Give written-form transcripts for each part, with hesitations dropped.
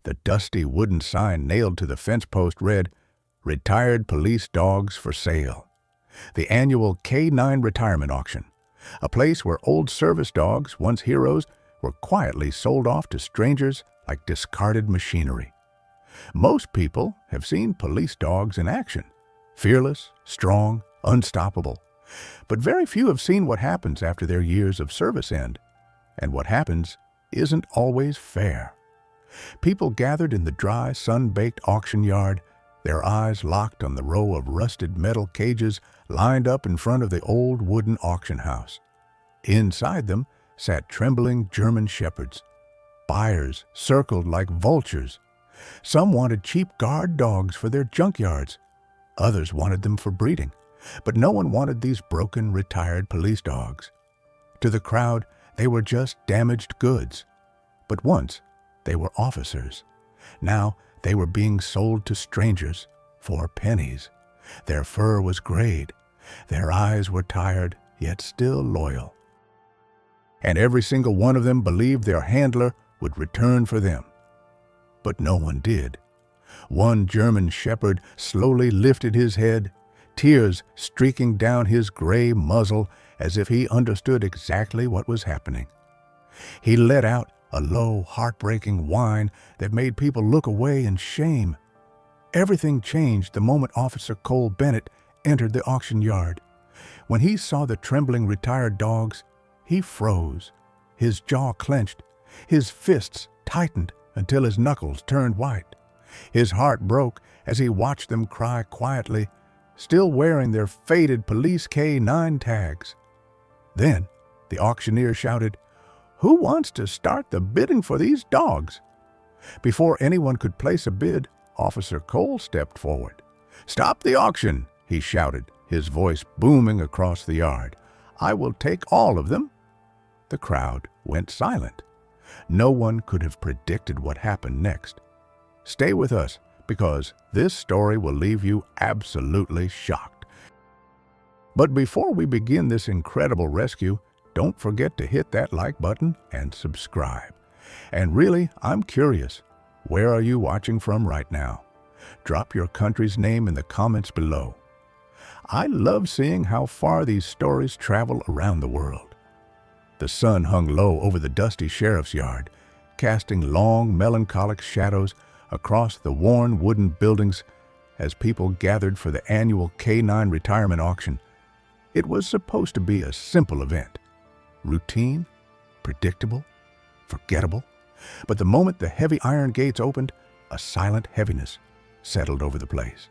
The dusty wooden sign nailed to the fence post read, "Retired Police Dogs for Sale." The annual K9 retirement auction, a place where old service dogs, once heroes, were quietly sold off to strangers like discarded machinery. Most people have seen police dogs in action, fearless, strong, unstoppable. But very few have seen what happens after their years of service end. And what happens isn't always fair. People gathered in the dry, sun-baked auction yard, their eyes locked on the row of rusted metal cages lined up in front of the old wooden auction house. Inside them sat trembling German shepherds. Buyers circled like vultures. Some wanted cheap guard dogs for their junkyards. Others wanted them for breeding. But no one wanted these broken, retired police dogs. To the crowd, they were just damaged goods. But once, they were officers. Now, they were being sold to strangers for pennies. Their fur was grayed. Their eyes were tired, yet still loyal. And every single one of them believed their handler would return for them. But no one did. One German shepherd slowly lifted his head, tears streaking down his gray muzzle as if he understood exactly what was happening. He let out a low, heartbreaking whine that made people look away in shame. Everything changed the moment Officer Cole Bennett entered the auction yard. When he saw the trembling retired dogs, he froze. His jaw clenched. His fists tightened until his knuckles turned white. His heart broke as he watched them cry quietly, still wearing their faded police K9 tags. Then the auctioneer shouted, "Who wants to start the bidding for these dogs?" Before anyone could place a bid, Officer Cole stepped forward. "Stop the auction," he shouted, his voice booming across the yard. "I will take all of them." The crowd went silent. No one could have predicted what happened next. Stay with us, because this story will leave you absolutely shocked. But before we begin this incredible rescue, don't forget to hit that like button and subscribe. And really, I'm curious, where are you watching from right now? Drop your country's name in the comments below. I love seeing how far these stories travel around the world. The sun hung low over the dusty sheriff's yard, casting long, melancholic shadows across the worn wooden buildings as people gathered for the annual K9 retirement auction. It was supposed to be a simple event. Routine, predictable, forgettable. But the moment the heavy iron gates opened, a silent heaviness settled over the place.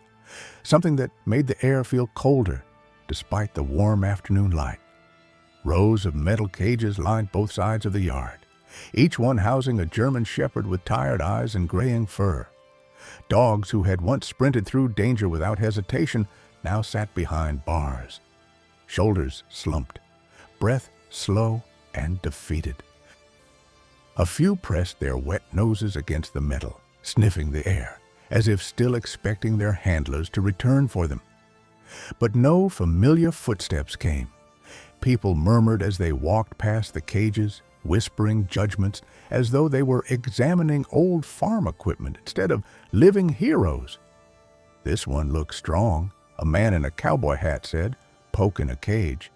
Something that made the air feel colder despite the warm afternoon light. Rows of metal cages lined both sides of the yard, each one housing a German shepherd with tired eyes and graying fur. Dogs who had once sprinted through danger without hesitation now sat behind bars. Shoulders slumped, breath slow and defeated. A few pressed their wet noses against the metal, sniffing the air, as if still expecting their handlers to return for them. But no familiar footsteps came. People murmured as they walked past the cages, whispering judgments as though they were examining old farm equipment instead of living heroes. "This one looks strong," a man in a cowboy hat said, poking a cage.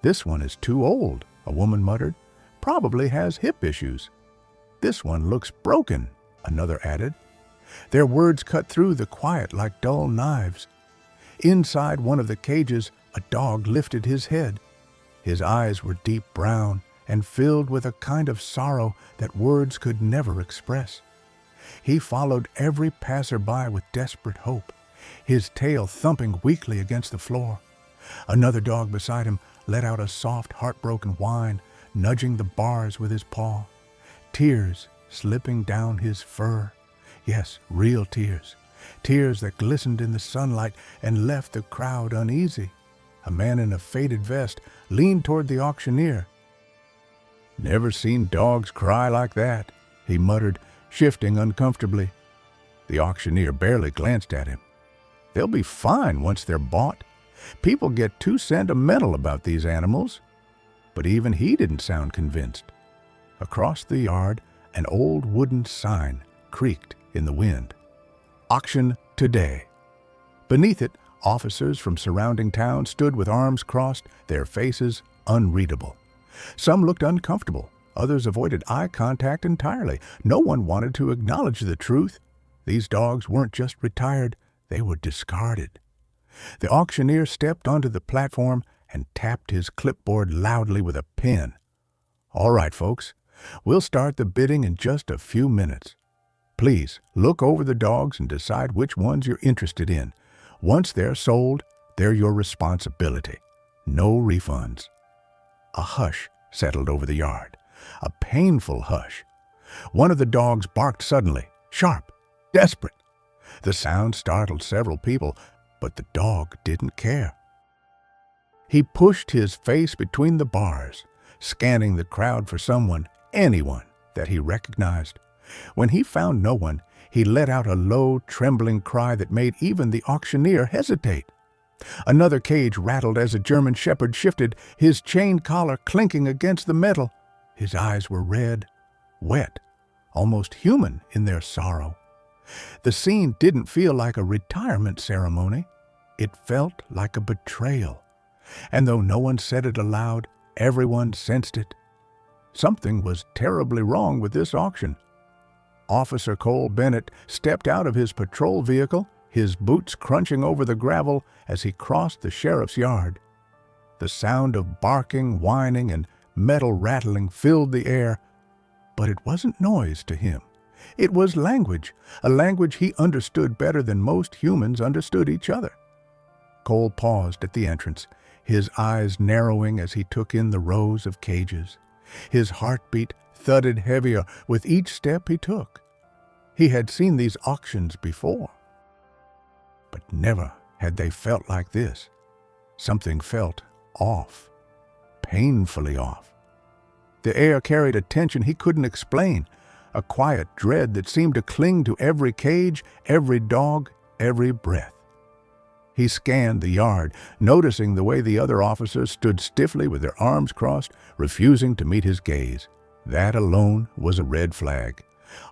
"This one is too old," a woman muttered. "Probably has hip issues." "This one looks broken," another added. Their words cut through the quiet like dull knives. Inside one of the cages, a dog lifted his head. His eyes were deep brown and filled with a kind of sorrow that words could never express. He followed every passerby with desperate hope, his tail thumping weakly against the floor. Another dog beside him let out a soft, heartbroken whine, nudging the bars with his paw. Tears slipping down his fur. Yes, real tears. Tears that glistened in the sunlight and left the crowd uneasy. A man in a faded vest leaned toward the auctioneer. "Never seen dogs cry like that," he muttered, shifting uncomfortably. The auctioneer barely glanced at him. "They'll be fine once they're bought. People get too sentimental about these animals." But even he didn't sound convinced. Across the yard, an old wooden sign creaked in the wind. Auction today. Beneath it, officers from surrounding towns stood with arms crossed, their faces unreadable. Some looked uncomfortable. Others avoided eye contact entirely. No one wanted to acknowledge the truth. These dogs weren't just retired, they were discarded. The auctioneer stepped onto the platform and tapped his clipboard loudly with a pen. "All right, folks, we'll start the bidding in just a few minutes. Please look over the dogs and decide which ones you're interested in. Once they're sold, they're your responsibility. No refunds." A hush settled over the yard, a painful hush. One of the dogs barked suddenly, sharp, desperate. The sound startled several people, but the dog didn't care. He pushed his face between the bars, scanning the crowd for someone, anyone, that he recognized. When he found no one, he let out a low, trembling cry that made even the auctioneer hesitate. Another cage rattled as a German shepherd shifted, his chain collar clinking against the metal. His eyes were red, wet, almost human in their sorrow. The scene didn't feel like a retirement ceremony. It felt like a betrayal. And though no one said it aloud, everyone sensed it. Something was terribly wrong with this auction. Officer Cole Bennett stepped out of his patrol vehicle, his boots crunching over the gravel as he crossed the sheriff's yard. The sound of barking, whining, and metal rattling filled the air, but it wasn't noise to him. It was language, a language he understood better than most humans understood each other. Cole paused at the entrance, his eyes narrowing as he took in the rows of cages. His heartbeat thudded heavier with each step he took. He had seen these auctions before, but never had they felt like this. Something felt off, painfully off. The air carried a tension he couldn't explain, a quiet dread that seemed to cling to every cage, every dog, every breath. He scanned the yard, noticing the way the other officers stood stiffly with their arms crossed, refusing to meet his gaze. That alone was a red flag.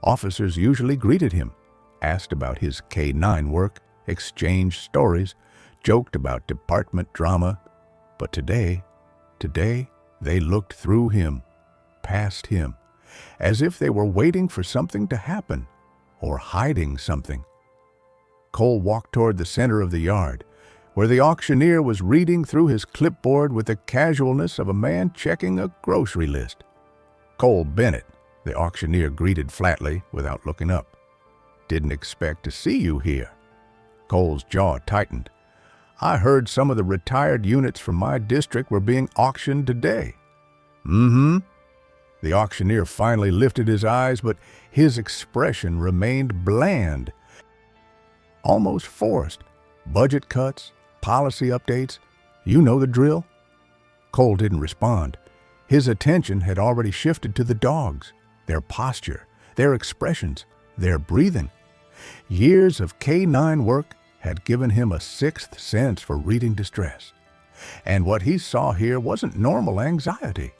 Officers usually greeted him, asked about his K-9 work, exchanged stories, joked about department drama. But today they looked through him, past him, as if they were waiting for something to happen or hiding something. Cole walked toward the center of the yard, where the auctioneer was reading through his clipboard with the casualness of a man checking a grocery list. "Cole Bennett," the auctioneer greeted flatly without looking up. "Didn't expect to see you here." Cole's jaw tightened. "I heard some of the retired units from my district were being auctioned today." "Mm-hmm." The auctioneer finally lifted his eyes, but his expression remained bland, almost forced. "Budget cuts, policy updates, you know the drill." Cole didn't respond. His attention had already shifted to the dogs, their posture, their expressions, their breathing. Years of K-9 work had given him a sixth sense for reading distress. And what he saw here wasn't normal anxiety.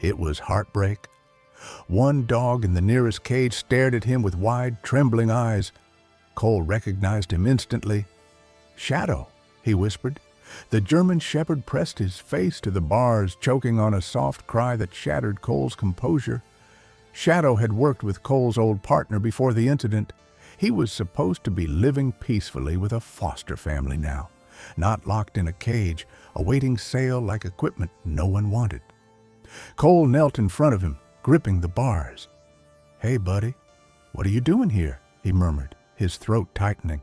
It was heartbreak. One dog in the nearest cage stared at him with wide, trembling eyes. Cole recognized him instantly. "Shadow," he whispered. The German shepherd pressed his face to the bars, choking on a soft cry that shattered Cole's composure. Shadow had worked with Cole's old partner before the incident. He was supposed to be living peacefully with a foster family now, not locked in a cage, awaiting sale like equipment no one wanted. Cole knelt in front of him, gripping the bars. "Hey, buddy, what are you doing here?" he murmured, his throat tightening.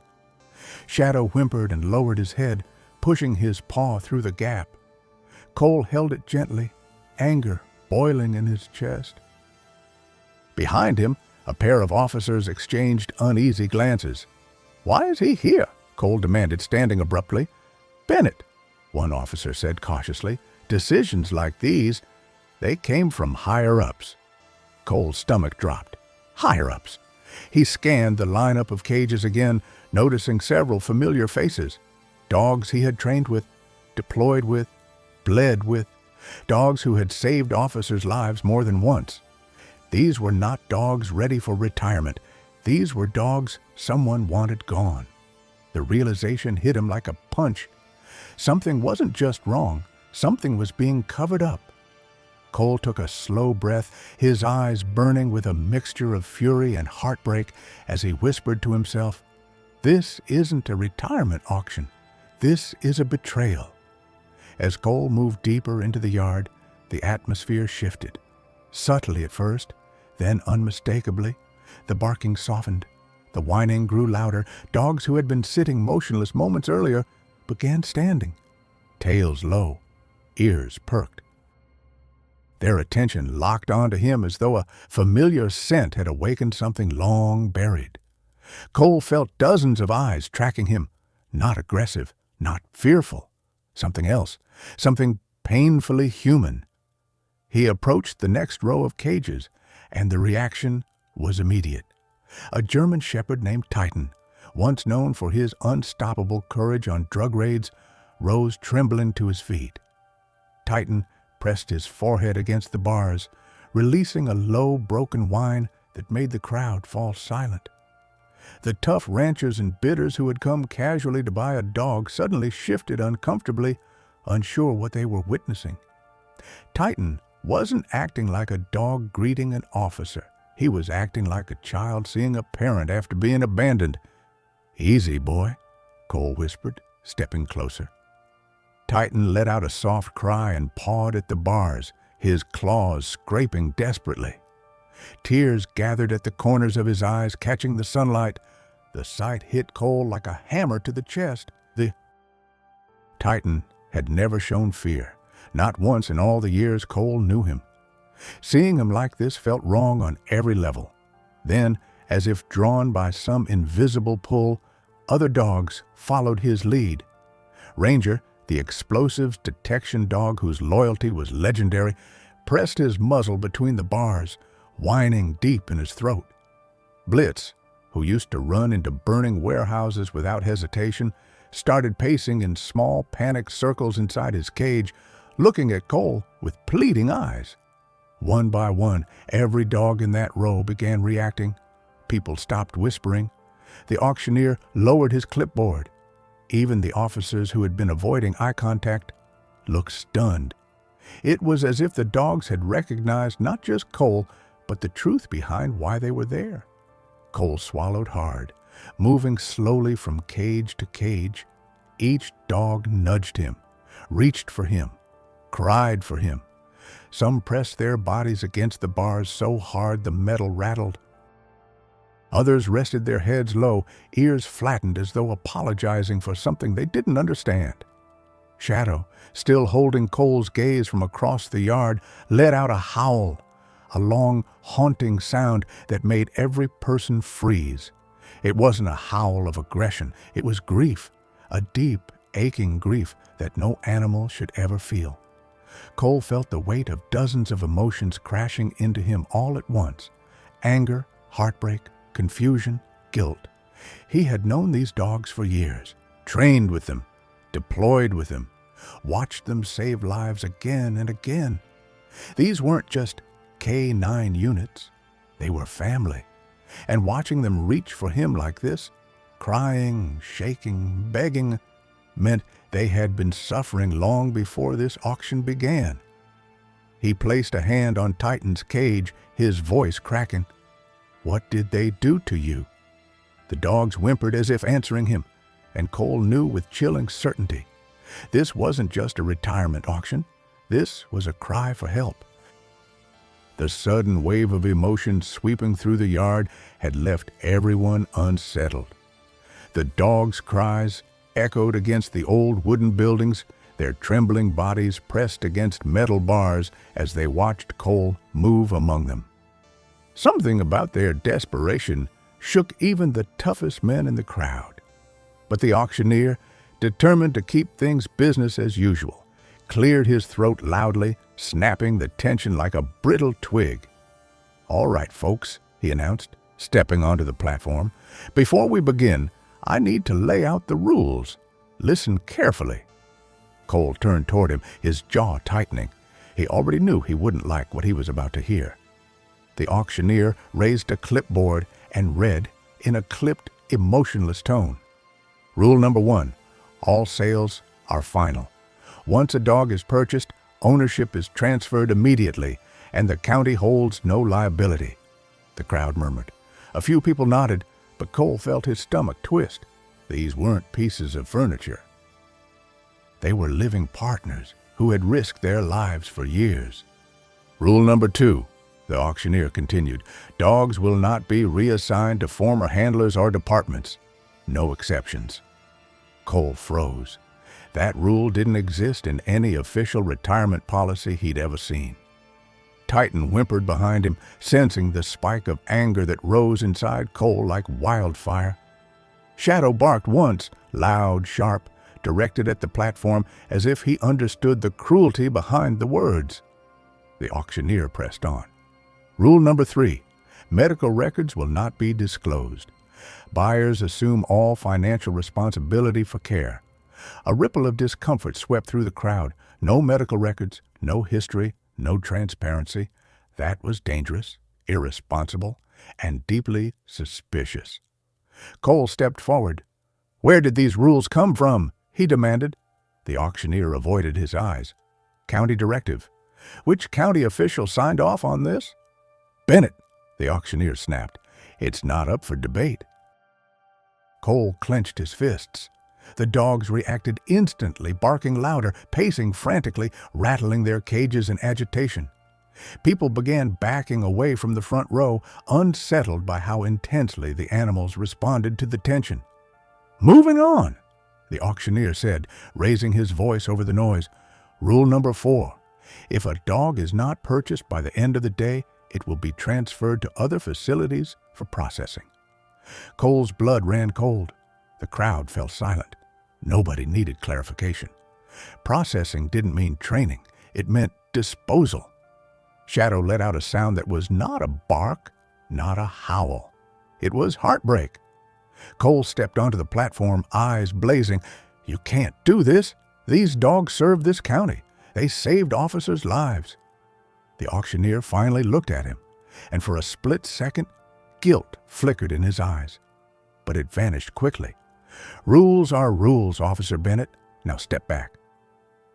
Shadow whimpered and lowered his head, pushing his paw through the gap. Cole held it gently, anger boiling in his chest. Behind him, a pair of officers exchanged uneasy glances. "Why is he here?" Cole demanded, standing abruptly. "Bennett," one officer said cautiously. "Decisions like these, they came from higher-ups." Cole's stomach dropped. Higher-ups. He scanned the lineup of cages again, noticing several familiar faces. Dogs he had trained with, deployed with, bled with. Dogs who had saved officers' lives more than once. These were not dogs ready for retirement. These were dogs someone wanted gone. The realization hit him like a punch. Something wasn't just wrong, something was being covered up. Cole took a slow breath, his eyes burning with a mixture of fury and heartbreak as he whispered to himself, "This isn't a retirement auction. This is a betrayal." As Cole moved deeper into the yard, the atmosphere shifted. Subtly at first, then unmistakably, the barking softened. The whining grew louder. Dogs who had been sitting motionless moments earlier began standing, tails low, ears perked. Their attention locked onto him as though a familiar scent had awakened something long buried. Cole felt dozens of eyes tracking him, not aggressive, not fearful, something else, something painfully human. He approached the next row of cages, and the reaction was immediate. A German shepherd named Titan, once known for his unstoppable courage on drug raids, rose trembling to his feet. Titan pressed his forehead against the bars, releasing a low, broken whine that made the crowd fall silent. The tough ranchers and bidders who had come casually to buy a dog suddenly shifted uncomfortably, unsure what they were witnessing. Titan wasn't acting like a dog greeting an officer. He was acting like a child seeing a parent after being abandoned. "Easy, boy," Cole whispered, stepping closer. Titan let out a soft cry and pawed at the bars, his claws scraping desperately. Tears gathered at the corners of his eyes, catching the sunlight. The sight hit Cole like a hammer to the chest. The Titan had never shown fear, not once in all the years Cole knew him. Seeing him like this felt wrong on every level. Then, as if drawn by some invisible pull, other dogs followed his lead. Ranger, the explosives detection dog whose loyalty was legendary, pressed his muzzle between the bars, whining deep in his throat. Blitz, who used to run into burning warehouses without hesitation, started pacing in small, panicked circles inside his cage, looking at Cole with pleading eyes. One by one, every dog in that row began reacting. People stopped whispering. The auctioneer lowered his clipboard. Even the officers who had been avoiding eye contact looked stunned. It was as if the dogs had recognized not just Cole, but the truth behind why they were there. Cole swallowed hard, moving slowly from cage to cage. Each dog nudged him, reached for him, cried for him. Some pressed their bodies against the bars so hard the metal rattled. Others rested their heads low, ears flattened as though apologizing for something they didn't understand. Shadow, still holding Cole's gaze from across the yard, let out a howl, a long, haunting sound that made every person freeze. It wasn't a howl of aggression, it was grief, a deep, aching grief that no animal should ever feel. Cole felt the weight of dozens of emotions crashing into him all at once: anger, heartbreak, confusion, guilt. He had known these dogs for years, trained with them, deployed with them, watched them save lives again and again. These weren't just K9 units, they were family. And watching them reach for him like this, crying, shaking, begging, meant they had been suffering long before this auction began. He placed a hand on Titan's cage, his voice cracking. "What did they do to you?" The dogs whimpered as if answering him, and Cole knew with chilling certainty. This wasn't just a retirement auction. This was a cry for help. The sudden wave of emotion sweeping through the yard had left everyone unsettled. The dogs' cries echoed against the old wooden buildings, their trembling bodies pressed against metal bars as they watched Cole move among them. Something about their desperation shook even the toughest men in the crowd. But the auctioneer, determined to keep things business as usual, cleared his throat loudly, snapping the tension like a brittle twig. "All right, folks," he announced, stepping onto the platform. "Before we begin, I need to lay out the rules. Listen carefully." Cole turned toward him, his jaw tightening. He already knew he wouldn't like what he was about to hear. The auctioneer raised a clipboard, and read in a clipped, emotionless tone. Rule number 1, all sales are final. Once a dog is purchased, ownership is transferred immediately, and the county holds no liability. The crowd murmured. A few people nodded, but Cole felt his stomach twist. These weren't pieces of furniture. They were living partners who had risked their lives for years. Rule number 2, the auctioneer continued, dogs will not be reassigned to former handlers or departments. No exceptions. Cole froze. That rule didn't exist in any official retirement policy he'd ever seen. Titan whimpered behind him, sensing the spike of anger that rose inside Cole like wildfire. Shadow barked once, loud, sharp, directed at the platform as if he understood the cruelty behind the words. The auctioneer pressed on. Rule number 3, medical records will not be disclosed. Buyers assume all financial responsibility for care. A ripple of discomfort swept through the crowd. No medical records, no history, no transparency. That was dangerous, irresponsible, and deeply suspicious. Cole stepped forward. Where did these rules come from? He demanded. The auctioneer avoided his eyes. County directive. Which county official signed off on this? Bennett, the auctioneer snapped. It's not up for debate. Cole clenched his fists. The dogs reacted instantly, barking louder, pacing frantically, rattling their cages in agitation. People began backing away from the front row, unsettled by how intensely the animals responded to the tension. Moving on, the auctioneer said, raising his voice over the noise. Rule number 4, if a dog is not purchased by the end of the day, it will be transferred to other facilities for processing. Cole's blood ran cold. The crowd fell silent. Nobody needed clarification. Processing didn't mean training. It meant disposal. Shadow let out a sound that was not a bark, not a howl. It was heartbreak. Cole stepped onto the platform, eyes blazing. You can't do this. These dogs served this county. They saved officers' lives. The auctioneer finally looked at him, and for a split second, guilt flickered in his eyes. But it vanished quickly. Rules are rules, Officer Bennett. Now step back.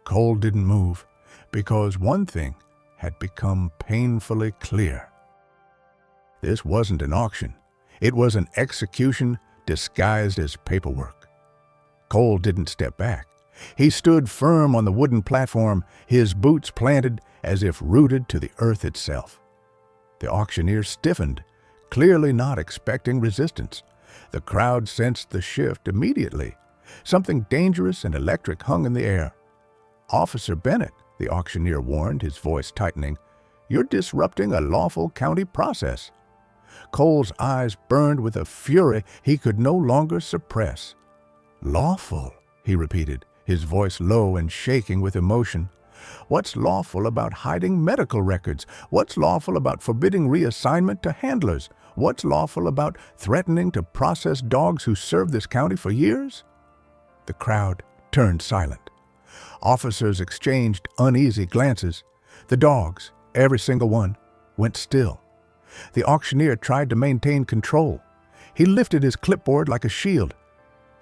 Cole didn't move, because one thing had become painfully clear. This wasn't an auction. It was an execution disguised as paperwork. Cole didn't step back. He stood firm on the wooden platform, his boots planted as if rooted to the earth itself. The auctioneer stiffened, clearly not expecting resistance. The crowd sensed the shift immediately. Something dangerous and electric hung in the air. Officer Bennett, the auctioneer warned, his voice tightening, you're disrupting a lawful county process. Cole's eyes burned with a fury he could no longer suppress. Lawful, he repeated, his voice low and shaking with emotion. What's lawful about hiding medical records? What's lawful about forbidding reassignment to handlers? What's lawful about threatening to process dogs who served this county for years? The crowd turned silent. Officers exchanged uneasy glances. The dogs, every single one, went still. The auctioneer tried to maintain control. He lifted his clipboard like a shield.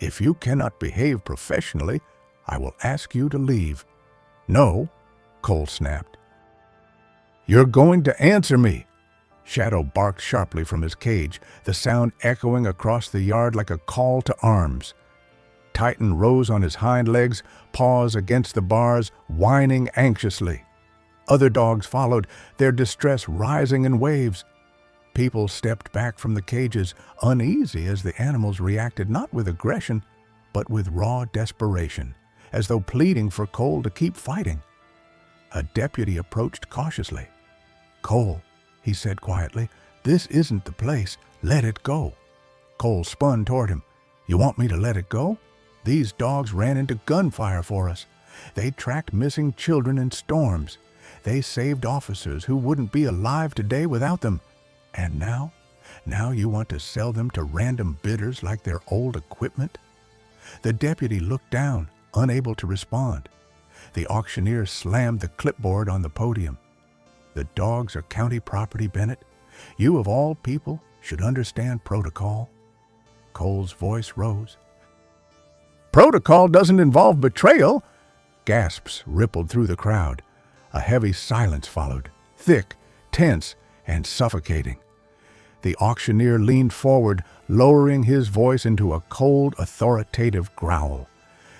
If you cannot behave professionally, I will ask you to leave. No, Cole snapped. You're going to answer me. Shadow barked sharply from his cage, the sound echoing across the yard like a call to arms. Titan rose on his hind legs, paws against the bars, whining anxiously. Other dogs followed, their distress rising in waves. People stepped back from the cages, uneasy as the animals reacted not with aggression, but with raw desperation, as though pleading for Cole to keep fighting. A deputy approached cautiously. Cole, he said quietly, this isn't the place. Let it go. Cole spun toward him. You want me to let it go? These dogs ran into gunfire for us. They tracked missing children in storms. They saved officers who wouldn't be alive today without them. And now you want to sell them to random bidders like they're old equipment? The deputy looked down, unable to respond. The auctioneer slammed the clipboard on the podium. The dogs are county property, Bennett. You of all people should understand protocol. Cole's voice rose. Protocol doesn't involve betrayal. Gasps rippled through the crowd. A heavy silence followed, thick, tense, and suffocating. The auctioneer leaned forward, lowering his voice into a cold, authoritative growl.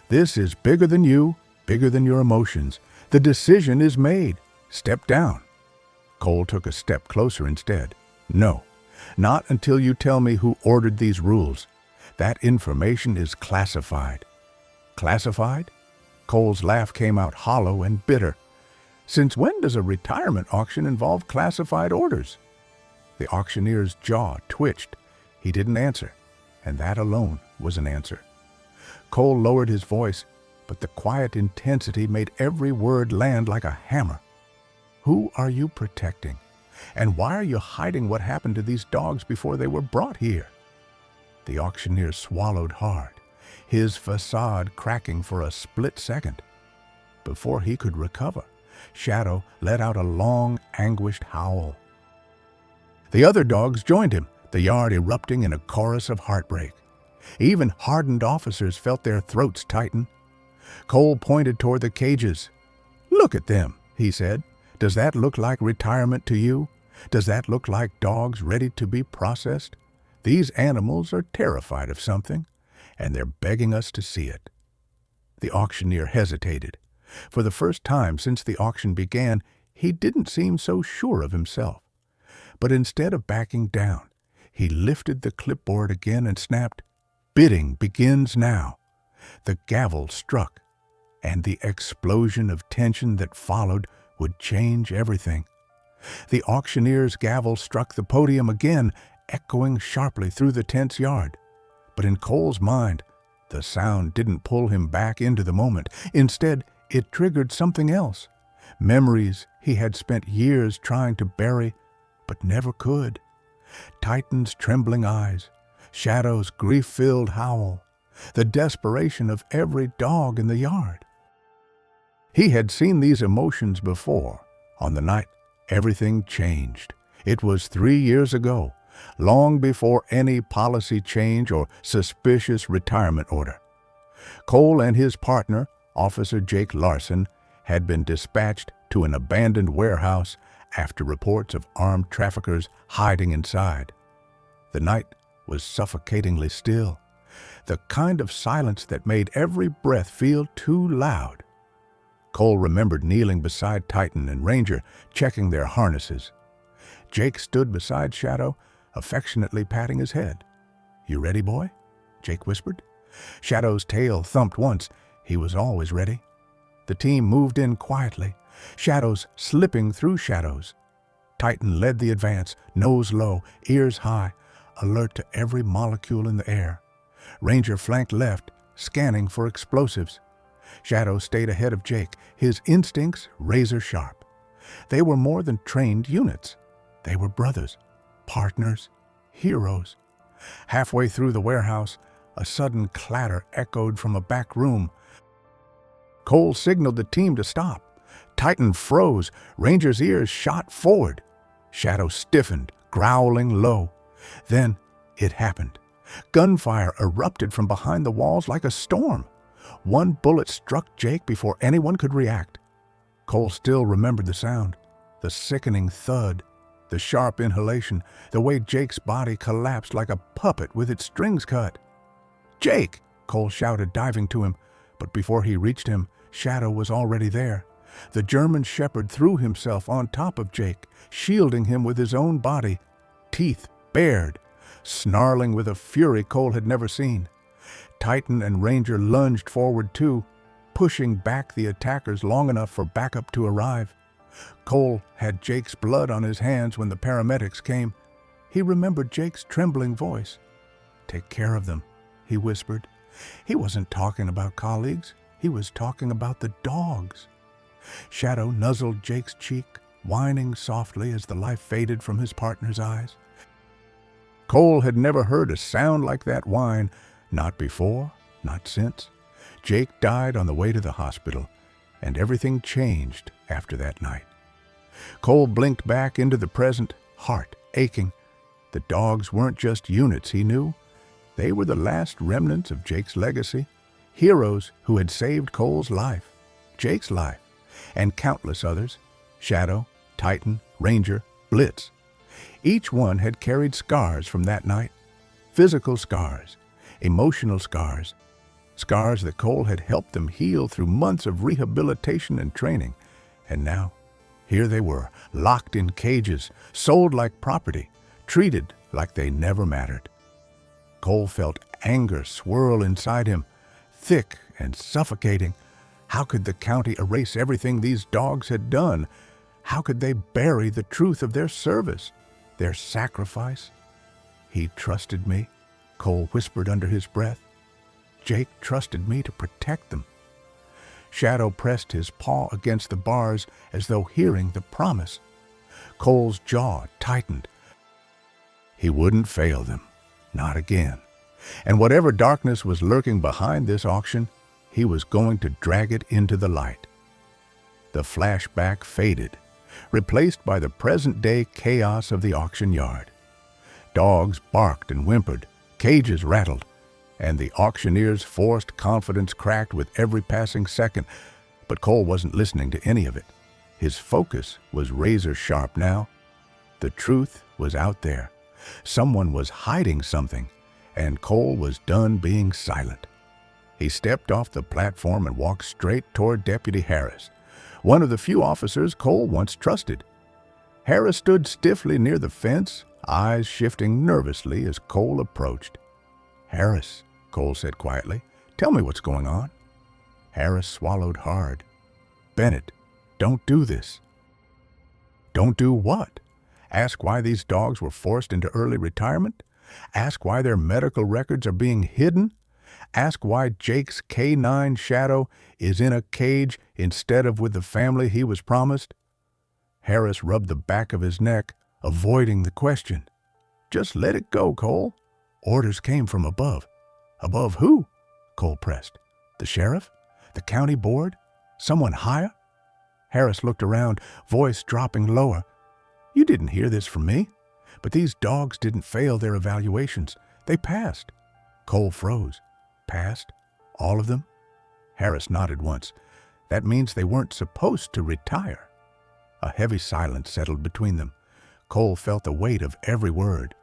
This is bigger than you, bigger than your emotions. The decision is made. Step down. Cole took a step closer instead. No, not until you tell me who ordered these rules. That information is classified. Classified? Cole's laugh came out hollow and bitter. Since when does a retirement auction involve classified orders? The auctioneer's jaw twitched. He didn't answer, and that alone was an answer. Cole lowered his voice, but the quiet intensity made every word land like a hammer. Who are you protecting? And why are you hiding what happened to these dogs before they were brought here? The auctioneer swallowed hard, his facade cracking for a split second. Before he could recover, Shadow let out a long, anguished howl. The other dogs joined him, the yard erupting in a chorus of heartbreak. Even hardened officers felt their throats tighten. Cole pointed toward the cages. "Look at them," he said. "Does that look like retirement to you? Does that look like dogs ready to be processed? These animals are terrified of something, and they're begging us to see it." The auctioneer hesitated. For the first time since the auction began, he didn't seem so sure of himself. But instead of backing down, he lifted the clipboard again and snapped, "Bidding begins now." The gavel struck, and the explosion of tension that followed would change everything. The auctioneer's gavel struck the podium again, echoing sharply through the tense yard. But in Cole's mind, the sound didn't pull him back into the moment. Instead, it triggered something else. Memories he had spent years trying to bury, but never could. Titan's trembling eyes, Shadow's grief-filled howl, the desperation of every dog in the yard. He had seen these emotions before, on the night everything changed. It was 3 years ago, long before any policy change or suspicious retirement order. Cole and his partner, Officer Jake Larson, had been dispatched to an abandoned warehouse after reports of armed traffickers hiding inside. The night was suffocatingly still, the kind of silence that made every breath feel too loud. Cole remembered kneeling beside Titan and Ranger, checking their harnesses. Jake stood beside Shadow, affectionately patting his head. "You ready, boy?" Jake whispered. Shadow's tail thumped once. He was always ready. The team moved in quietly, shadows slipping through shadows. Titan led the advance, nose low, ears high, alert to every molecule in the air. Ranger flanked left, scanning for explosives. Shadow stayed ahead of Jake, his instincts razor sharp. They were more than trained units. They were brothers, partners, heroes. Halfway through the warehouse, a sudden clatter echoed from a back room. Cole signaled the team to stop. Titan froze. Ranger's ears shot forward. Shadow stiffened, growling low. Then it happened. Gunfire erupted from behind the walls like a storm. One bullet struck Jake before anyone could react. Cole still remembered the sound, the sickening thud, the sharp inhalation, the way Jake's body collapsed like a puppet with its strings cut. "Jake!" Cole shouted, diving to him. But before he reached him, Shadow was already there. The German shepherd threw himself on top of Jake, shielding him with his own body, teeth bared, snarling with a fury Cole had never seen. Titan and Ranger lunged forward too, pushing back the attackers long enough for backup to arrive. Cole had Jake's blood on his hands when the paramedics came. He remembered Jake's trembling voice. "Take care of them," he whispered. He wasn't talking about colleagues. He was talking about the dogs. Shadow nuzzled Jake's cheek, whining softly as the life faded from his partner's eyes. Cole had never heard a sound like that whine, not before, not since. Jake died on the way to the hospital, and everything changed after that night. Cole blinked back into the present, heart aching. The dogs weren't just units, he knew. They were the last remnants of Jake's legacy, heroes who had saved Cole's life, Jake's life, and countless others, Shadow, Titan, Ranger, Blitz. Each one had carried scars from that night, physical scars, emotional scars, scars that Cole had helped them heal through months of rehabilitation and training. And now, here they were, locked in cages, sold like property, treated like they never mattered. Cole felt anger swirl inside him, thick and suffocating. How could the county erase everything these dogs had done? How could they bury the truth of their service, their sacrifice? "He trusted me," Cole whispered under his breath. "Jake trusted me to protect them." Shadow pressed his paw against the bars as though hearing the promise. Cole's jaw tightened. He wouldn't fail them, not again. And whatever darkness was lurking behind this auction, he was going to drag it into the light. The flashback faded, replaced by the present-day chaos of the auction yard. Dogs barked and whimpered, cages rattled, and the auctioneer's forced confidence cracked with every passing second. But Cole wasn't listening to any of it. His focus was razor-sharp now. The truth was out there. Someone was hiding something, and Cole was done being silent. He stepped off the platform and walked straight toward Deputy Harris, one of the few officers Cole once trusted. Harris stood stiffly near the fence, eyes shifting nervously as Cole approached. "Harris," Cole said quietly, "tell me what's going on." Harris swallowed hard. "Bennett, don't do this." "Don't do what? Ask why these dogs were forced into early retirement? Ask why their medical records are being hidden? Ask why Jake's K9 Shadow is in a cage instead of with the family he was promised?" Harris rubbed the back of his neck, avoiding the question. "Just let it go, Cole. Orders came from above." "Above who?" Cole pressed. "The sheriff? The county board? Someone higher?" Harris looked around, voice dropping lower. "You didn't hear this from me. But these dogs didn't fail their evaluations. They passed." Cole froze. "Passed? All of them?" Harris nodded once. "That means they weren't supposed to retire." A heavy silence settled between them. Cole felt the weight of every word.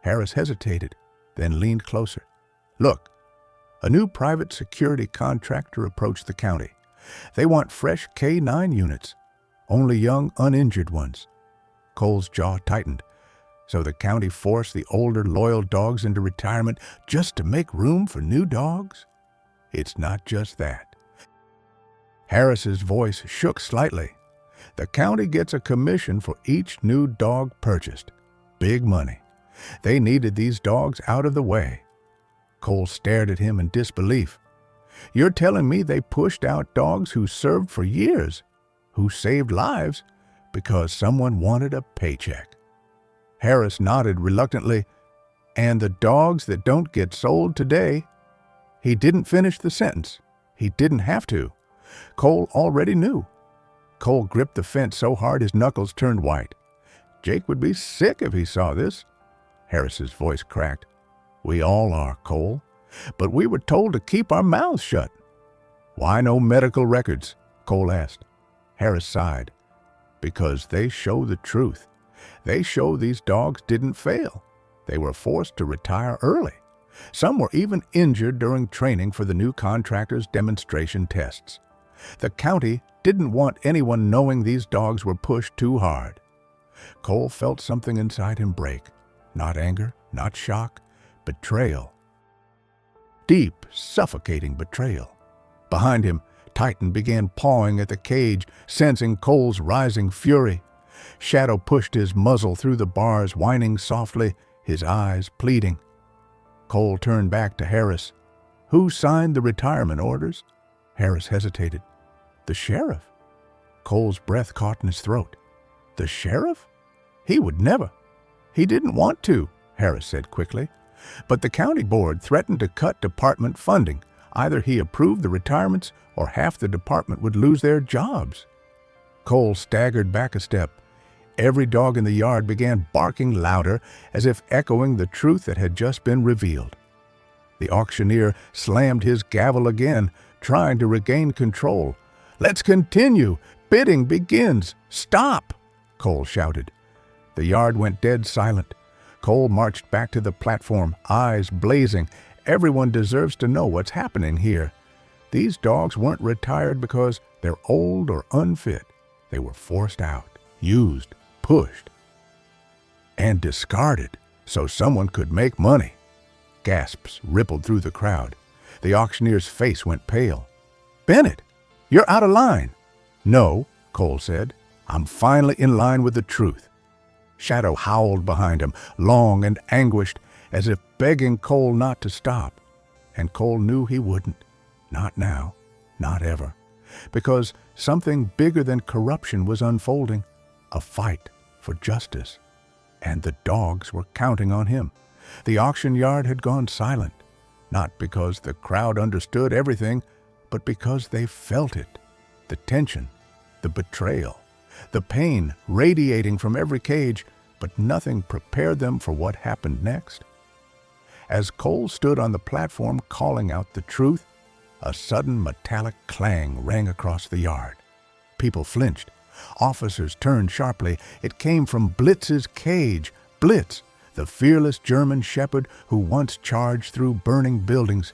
Harris hesitated, then leaned closer. "Look, a new private security contractor approached the county. They want fresh K9 units, only young, uninjured ones." Cole's jaw tightened. So the county forced the older, loyal dogs into retirement just to make room for new dogs? It's not just that. Harris's voice shook slightly. "The county gets a commission for each new dog purchased. Big money. They needed these dogs out of the way." Cole stared at him in disbelief. "You're telling me they pushed out dogs who served for years, who saved lives, because someone wanted a paycheck?" Harris nodded reluctantly. "And the dogs that don't get sold today—" He didn't finish the sentence. He didn't have to. Cole already knew. Cole gripped the fence so hard his knuckles turned white. Jake would be sick if he saw this. Harris's voice cracked. "We all are, Cole. But we were told to keep our mouths shut." "Why no medical records?" Cole asked. Harris sighed. "Because they show the truth. They show these dogs didn't fail. They were forced to retire early. Some were even injured during training for the new contractor's demonstration tests. The county didn't want anyone knowing these dogs were pushed too hard." Cole felt something inside him break. Not anger, not shock, betrayal. Deep, suffocating betrayal. Behind him, Titan began pawing at the cage, sensing Cole's rising fury. Shadow pushed his muzzle through the bars, whining softly, his eyes pleading. Cole turned back to Harris. "Who signed the retirement orders?" Harris hesitated. "The sheriff." Cole's breath caught in his throat. "The sheriff? He would never." "He didn't want to," Harris said quickly. "But the county board threatened to cut department funding. Either he approved the retirements or half the department would lose their jobs." Cole staggered back a step. Every dog in the yard began barking louder, as if echoing the truth that had just been revealed. The auctioneer slammed his gavel again, trying to regain control. "Let's continue! Bidding begins! Stop!" Cole shouted. The yard went dead silent. Cole marched back to the platform, eyes blazing. Everyone deserves to know what's happening here. These dogs weren't retired because they're old or unfit. They were forced out, used, pushed, and discarded so someone could make money. Gasps rippled through the crowd. The auctioneer's face went pale. "Bennett, you're out of line." "No," Cole said. "I'm finally in line with the truth." Shadow howled behind him, long and anguished, as if begging Cole not to stop. And Cole knew he wouldn't. Not now, not ever. Because something bigger than corruption was unfolding. A fight for justice. And the dogs were counting on him. The auction yard had gone silent. Not because the crowd understood everything, but because they felt it. The tension, the betrayal, the pain radiating from every cage, but nothing prepared them for what happened next. As Cole stood on the platform calling out the truth, a sudden metallic clang rang across the yard. People flinched. Officers turned sharply. It came from Blitz's cage. Blitz, the fearless German shepherd who once charged through burning buildings,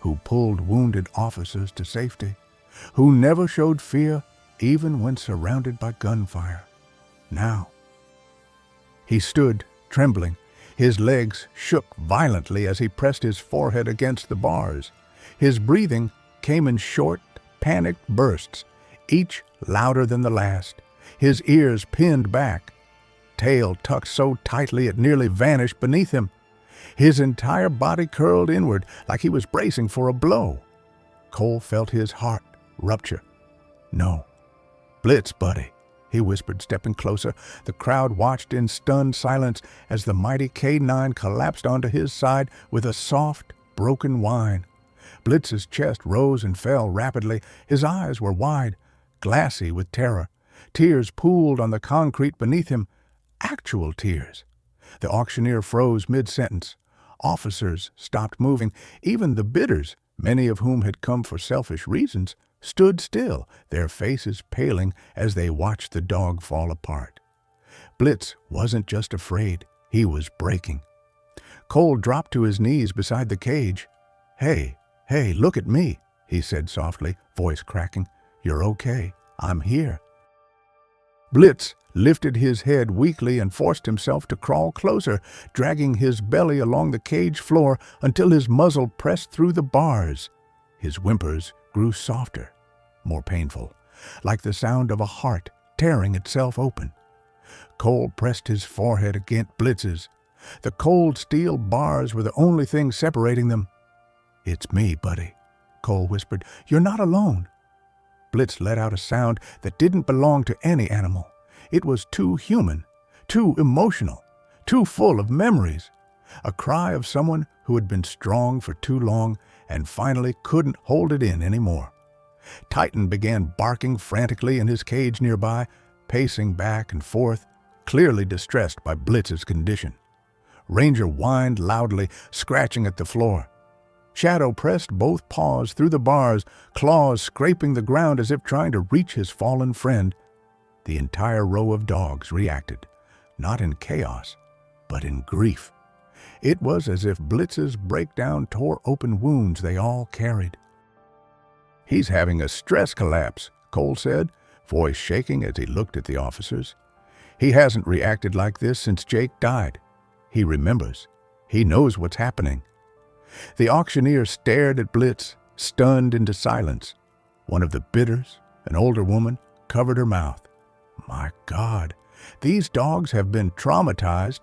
who pulled wounded officers to safety, who never showed fear even when surrounded by gunfire. Now, he stood, trembling. His legs shook violently as he pressed his forehead against the bars. His breathing came in short, panicked bursts, each louder than the last. His ears pinned back, tail tucked so tightly it nearly vanished beneath him. His entire body curled inward like he was bracing for a blow. Cole felt his heart rupture. "No. Blitz, buddy," he whispered, stepping closer. The crowd watched in stunned silence as the mighty K9 collapsed onto his side with a soft, broken whine. Blitz's chest rose and fell rapidly. His eyes were wide, glassy with terror. Tears pooled on the concrete beneath him. Actual tears. The auctioneer froze mid-sentence. Officers stopped moving. Even the bidders, many of whom had come for selfish reasons, stood still, their faces paling as they watched the dog fall apart. Blitz wasn't just afraid, he was breaking. Cole dropped to his knees beside the cage. Hey, look at me," he said softly, voice cracking. "You're okay. I'm here." Blitz lifted his head weakly and forced himself to crawl closer, dragging his belly along the cage floor until his muzzle pressed through the bars. His whimpers grew softer, more painful, like the sound of a heart tearing itself open. Cole pressed his forehead against Blitz's. The cold steel bars were the only thing separating them. "It's me, buddy," Cole whispered. "You're not alone." Blitz let out a sound that didn't belong to any animal. It was too human, too emotional, too full of memories. A cry of someone who had been strong for too long and finally couldn't hold it in anymore. Titan began barking frantically in his cage nearby, pacing back and forth, clearly distressed by Blitz's condition. Ranger whined loudly, scratching at the floor. Shadow pressed both paws through the bars, claws scraping the ground as if trying to reach his fallen friend. The entire row of dogs reacted, not in chaos, but in grief. It was as if Blitz's breakdown tore open wounds they all carried. "He's having a stress collapse," Cole said, voice shaking as he looked at the officers. "He hasn't reacted like this since Jake died. He remembers. He knows what's happening." The auctioneer stared at Blitz, stunned into silence. One of the bidders, an older woman, covered her mouth. "My God, these dogs have been traumatized."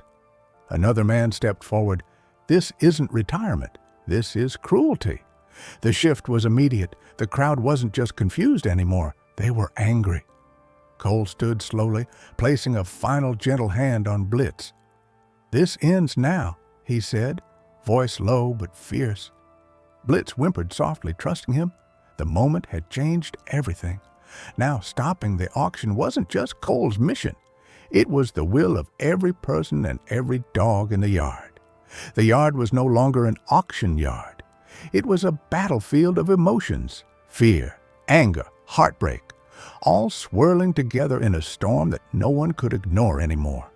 Another man stepped forward. "This isn't retirement. This is cruelty." The shift was immediate. The crowd wasn't just confused anymore. They were angry. Cole stood slowly, placing a final gentle hand on Blitz. "This ends now," he said, voice low but fierce. Blitz whimpered softly, trusting him. The moment had changed everything. Now stopping the auction wasn't just Cole's mission. It was the will of every person and every dog in the yard. The yard was no longer an auction yard. It was a battlefield of emotions, fear, anger, heartbreak, all swirling together in a storm that no one could ignore anymore.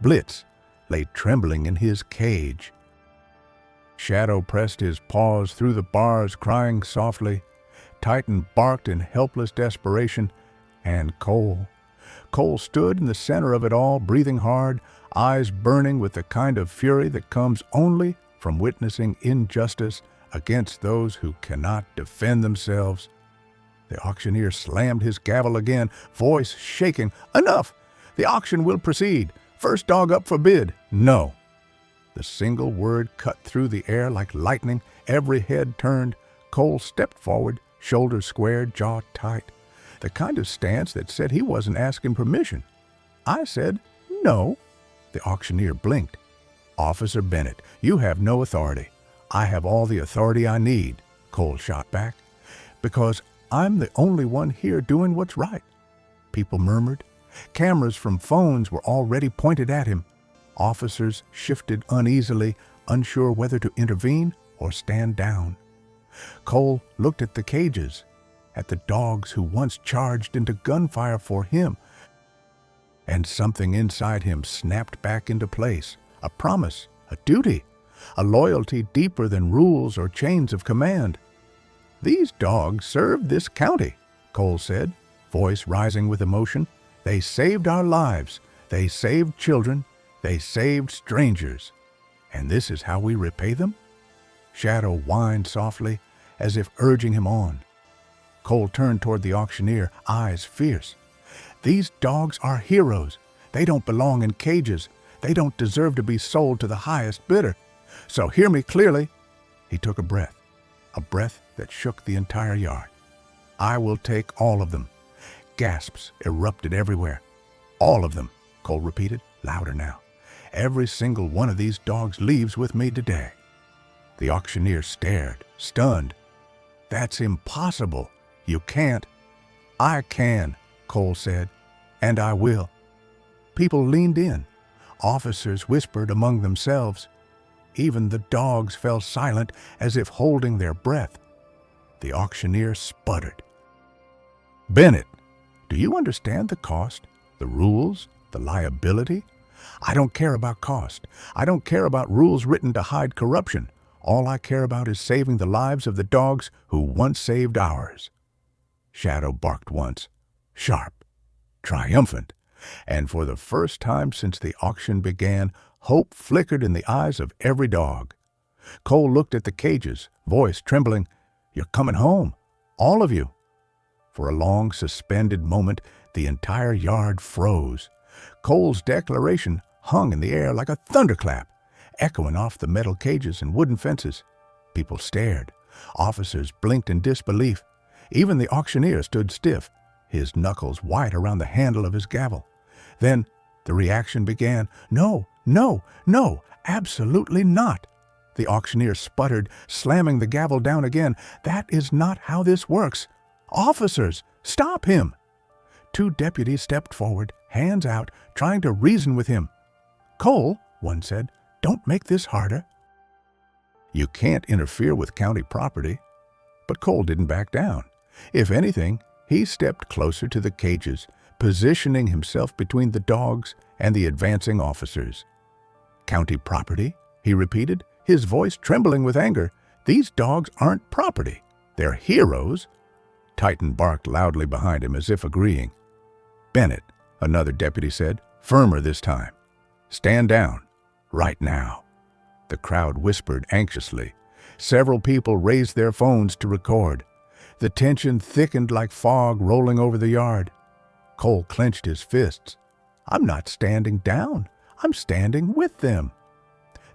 Blitz lay trembling in his cage. Shadow pressed his paws through the bars, crying softly. Titan barked in helpless desperation, and Cole stood in the center of it all, breathing hard, eyes burning with the kind of fury that comes only from witnessing injustice against those who cannot defend themselves. The auctioneer slammed his gavel again, voice shaking. "Enough! The auction will proceed. First dog up for bid." "No." The single word cut through the air like lightning. Every head turned. Cole stepped forward, shoulders squared, jaw tight. The kind of stance that said he wasn't asking permission. "I said no." The auctioneer blinked. "Officer Bennett, you have no authority." "I have all the authority I need," Cole shot back, "because I'm the only one here doing what's right." People murmured. Cameras from phones were already pointed at him. Officers shifted uneasily, unsure whether to intervene or stand down. Cole looked at the cages, at the dogs who once charged into gunfire for him, and something inside him snapped back into place. A promise, a duty, a loyalty deeper than rules or chains of command. "These dogs served this county," Cole said, voice rising with emotion. "They saved our lives. They saved children. They saved strangers. And this is how we repay them?" Shadow whined softly, as if urging him on. Cole turned toward the auctioneer, eyes fierce. "These dogs are heroes. They don't belong in cages. They don't deserve to be sold to the highest bidder. So hear me clearly." He took a breath that shook the entire yard. "I will take all of them." Gasps erupted everywhere. "All of them," Cole repeated, louder now. "Every single one of these dogs leaves with me today." The auctioneer stared, stunned. "That's impossible. You can't." "I can," Cole said, "and I will." People leaned in. Officers whispered among themselves. Even the dogs fell silent, as if holding their breath. The auctioneer sputtered. "Bennett, do you understand the cost, the rules, the liability? I don't care about cost. I don't care about rules written to hide corruption. All I care about is saving the lives of the dogs who once saved ours." Shadow barked once, sharp, triumphant, and for the first time since the auction began, hope flickered in the eyes of every dog. Cole looked at the cages, voice trembling. "You're coming home, all of you." For a long, suspended moment, the entire yard froze. Cole's declaration hung in the air like a thunderclap, echoing off the metal cages and wooden fences. People stared. Officers blinked in disbelief. Even the auctioneer stood stiff, his knuckles white around the handle of his gavel. Then the reaction began. "No, no, no, absolutely not." The auctioneer sputtered, slamming the gavel down again. "That is not how this works. Officers, stop him!" Two deputies stepped forward, hands out, trying to reason with him. "Cole," one said, "don't make this harder." "You can't interfere with county property." But Cole didn't back down. If anything, he stepped closer to the cages, positioning himself between the dogs and the advancing officers. "County property?" he repeated, his voice trembling with anger. "These dogs aren't property. They're heroes." Titan barked loudly behind him as if agreeing. "Bennett," another deputy said, firmer this time. "Stand down, right now." The crowd whispered anxiously. Several people raised their phones to record. The tension thickened like fog rolling over the yard. Cole clenched his fists. "I'm not standing down. I'm standing with them."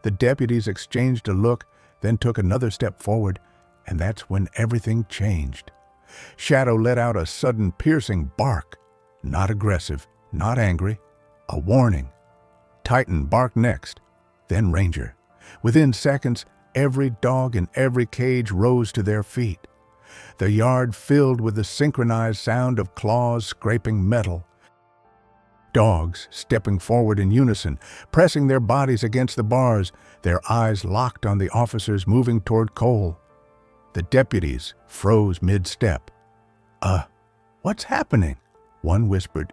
The deputies exchanged a look, then took another step forward, and that's when everything changed. Shadow let out a sudden piercing bark. Not aggressive, not angry, a warning. Titan barked next, then Ranger. Within seconds, every dog in every cage rose to their feet. The yard filled with the synchronized sound of claws scraping metal. Dogs stepping forward in unison, pressing their bodies against the bars, their eyes locked on the officers moving toward Cole. The deputies froze mid-step. What's happening?" one whispered.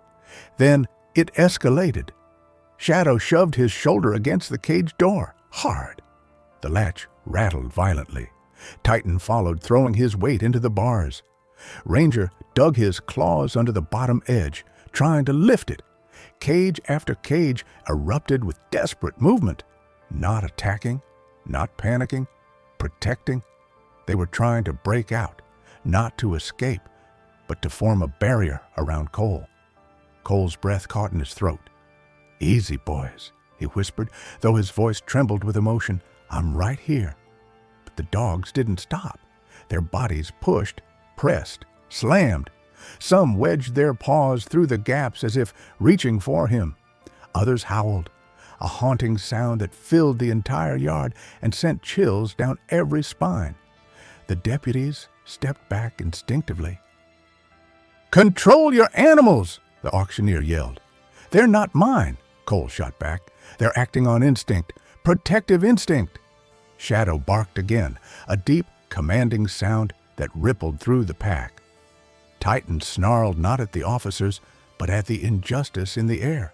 Then it escalated. Shadow shoved his shoulder against the cage door, hard. The latch rattled violently. Titan followed, throwing his weight into the bars. Ranger dug his claws under the bottom edge, trying to lift it. Cage after cage erupted with desperate movement. Not attacking, not panicking, protecting. They were trying to break out, not to escape, but to form a barrier around Cole. Cole's breath caught in his throat. "Easy, boys," he whispered, though his voice trembled with emotion. "I'm right here." But the dogs didn't stop. Their bodies pushed, pressed, slammed. Some wedged their paws through the gaps as if reaching for him. Others howled, a haunting sound that filled the entire yard and sent chills down every spine. The deputies stepped back instinctively. "Control your animals!" the auctioneer yelled. "They're not mine," Cole shot back. "They're acting on instinct, protective instinct." Shadow barked again, a deep, commanding sound that rippled through the pack. Titan snarled not at the officers, but at the injustice in the air.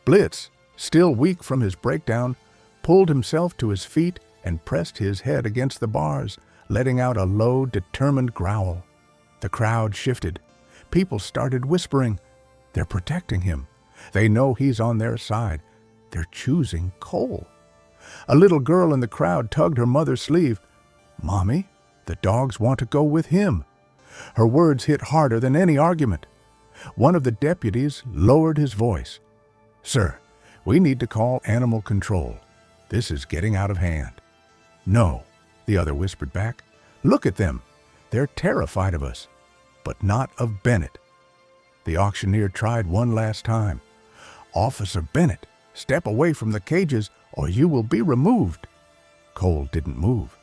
Blitz, still weak from his breakdown, pulled himself to his feet and pressed his head against the bars, letting out a low, determined growl. The crowd shifted. People started whispering. They're protecting him. They know he's on their side. They're choosing Cole. A little girl in the crowd tugged her mother's sleeve. "Mommy, the dogs want to go with him." Her words hit harder than any argument. One of the deputies lowered his voice. "Sir, we need to call animal control. This is getting out of hand." "No," the other whispered back. "Look at them. They're terrified of us, but not of Bennett." The auctioneer tried one last time. "Officer Bennett, step away from the cages or you will be removed." Cole didn't move.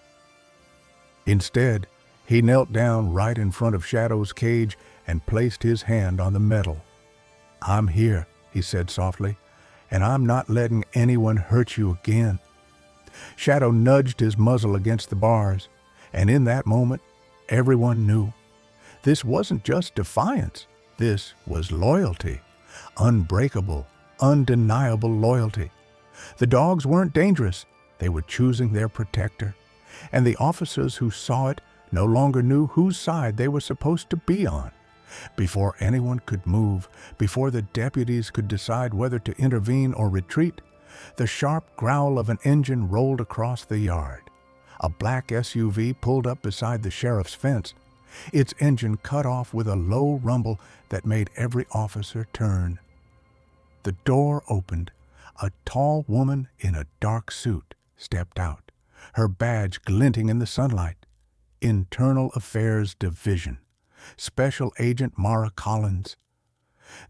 Instead, he knelt down right in front of Shadow's cage and placed his hand on the metal. "I'm here," he said softly, "and I'm not letting anyone hurt you again." Shadow nudged his muzzle against the bars, and in that moment, everyone knew. This wasn't just defiance. This was loyalty. Unbreakable, undeniable loyalty. The dogs weren't dangerous. They were choosing their protector. And the officers who saw it no longer knew whose side they were supposed to be on. Before anyone could move, before the deputies could decide whether to intervene or retreat, the sharp growl of an engine rolled across the yard. A black SUV pulled up beside the sheriff's fence. Its engine cut off with a low rumble that made every officer turn. The door opened. A tall woman in a dark suit stepped out, her badge glinting in the sunlight. Internal Affairs Division. Special Agent Mara Collins.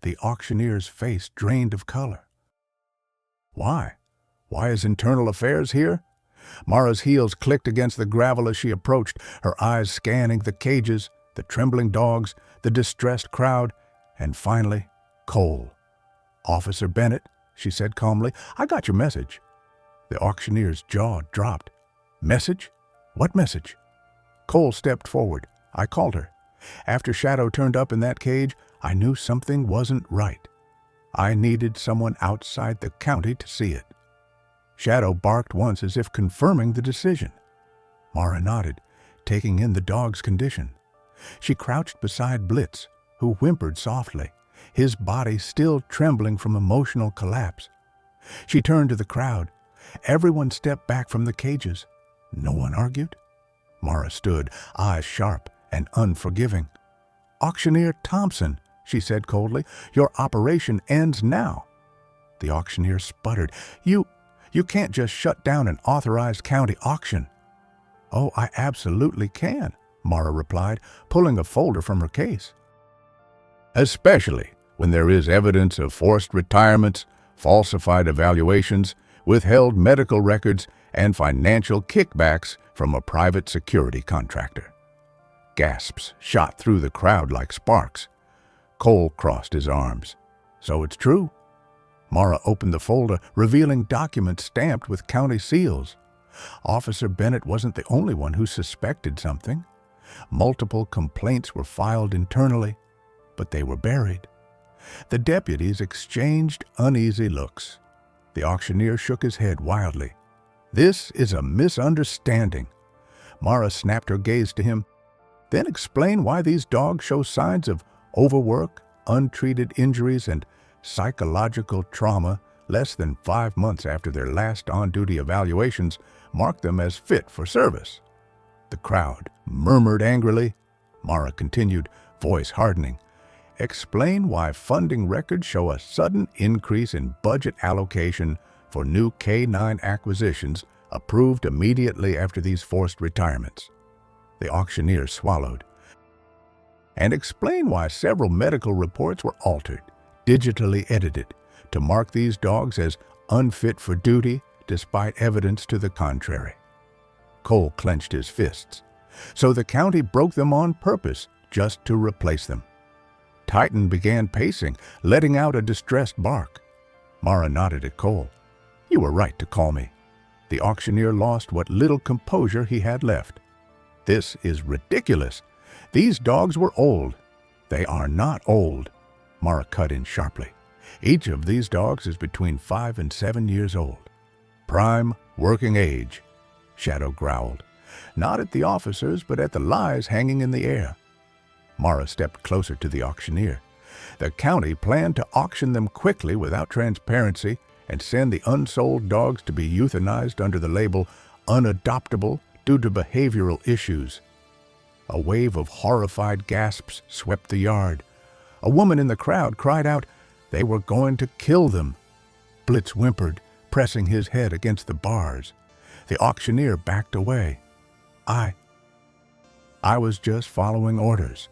The auctioneer's face drained of color. "Why? Why is Internal Affairs here?" Mara's heels clicked against the gravel as she approached, her eyes scanning the cages, the trembling dogs, the distressed crowd, and finally, Cole. "Officer Bennett," she said calmly, "I got your message." The auctioneer's jaw dropped. "Message? What message?" Cole stepped forward. "I called her. After Shadow turned up in that cage, I knew something wasn't right. I needed someone outside the county to see it." Shadow barked once as if confirming the decision. Mara nodded, taking in the dog's condition. She crouched beside Blitz, who whimpered softly, his body still trembling from emotional collapse. She turned to the crowd. Everyone stepped back from the cages. No one argued. Mara stood, eyes sharp and unforgiving. "Auctioneer Thompson," she said coldly, "your operation ends now." The auctioneer sputtered. You can't just shut down an authorized county auction." "Oh, I absolutely can," Mara replied, pulling a folder from her case. "Especially when there is evidence of forced retirements, falsified evaluations, withheld medical records, and financial kickbacks from a private security contractor." Gasps shot through the crowd like sparks. Cole crossed his arms. "So it's true. Mara opened the folder, revealing documents stamped with county seals. Officer Bennett wasn't the only one who suspected something. Multiple complaints were filed internally, but they were buried. The deputies exchanged uneasy looks. The auctioneer shook his head wildly. "This is a misunderstanding." Mara snapped her gaze to him. "Then explain why these dogs show signs of overwork, untreated injuries, and psychological trauma less than 5 months after their last on-duty evaluations marked them as fit for service." The crowd murmured angrily. Mara continued, voice hardening. "Explain why funding records show a sudden increase in budget allocation for new K-9 acquisitions approved immediately after these forced retirements." The auctioneer swallowed. "And explain why several medical reports were altered, digitally edited, to mark these dogs as unfit for duty despite evidence to the contrary." Cole clenched his fists. "So the county broke them on purpose, just to replace them." Titan began pacing, letting out a distressed bark. Mara nodded at Cole. "You were right to call me." The auctioneer lost what little composure he had left. "This is ridiculous. These dogs were old." "They are not old," Mara cut in sharply. "Each of these dogs is between 5 and 7 years old. Prime working age." Shadow growled, not at the officers, but at the lies hanging in the air. Mara stepped closer to the auctioneer. The county planned to auction them quickly without transparency and send the unsold dogs to be euthanized under the label unadoptable due to behavioral issues. A wave of horrified gasps swept the yard. A woman in the crowd cried out they were going to kill them. Blitz whimpered, pressing his head against the bars. The auctioneer backed away. I was just following orders."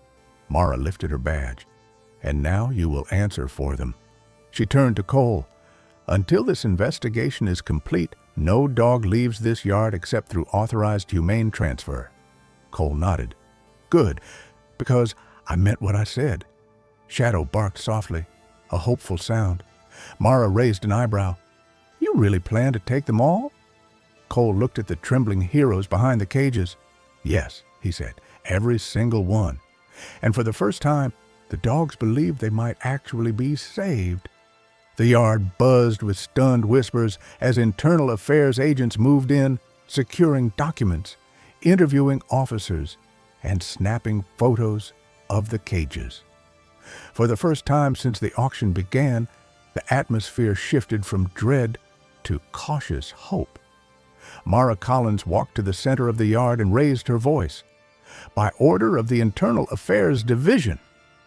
Mara lifted her badge. "And now you will answer for them." She turned to Cole. "Until this investigation is complete, no dog leaves this yard except through authorized humane transfer." Cole nodded. "Good, because I meant what I said." Shadow barked softly, a hopeful sound. Mara raised an eyebrow. "You really plan to take them all?" Cole looked at the trembling heroes behind the cages. "Yes," he said, "every single one. And for the first time, the dogs believed they might actually be saved." The yard buzzed with stunned whispers as internal affairs agents moved in, securing documents, interviewing officers, and snapping photos of the cages. For the first time since the auction began, the atmosphere shifted from dread to cautious hope. Mara Collins walked to the center of the yard and raised her voice. "By order of the Internal Affairs Division,"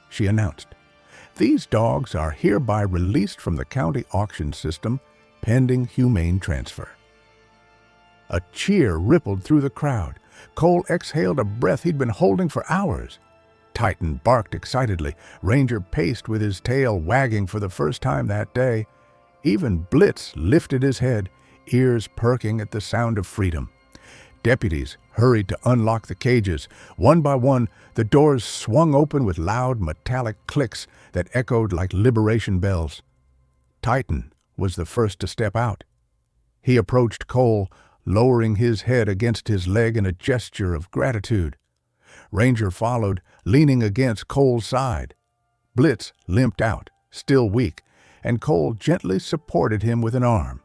she announced, "these dogs are hereby released from the county auction system pending humane transfer." A cheer rippled through the crowd. Cole exhaled a breath he'd been holding for hours. Titan barked excitedly. Ranger paced with his tail wagging for the first time that day. Even Blitz lifted his head, ears perking at the sound of freedom. Deputies hurried to unlock the cages. One by one, the doors swung open with loud metallic clicks that echoed like liberation bells. Titan was the first to step out. He approached Cole, lowering his head against his leg in a gesture of gratitude. Ranger followed, leaning against Cole's side. Blitz limped out, still weak, and Cole gently supported him with an arm.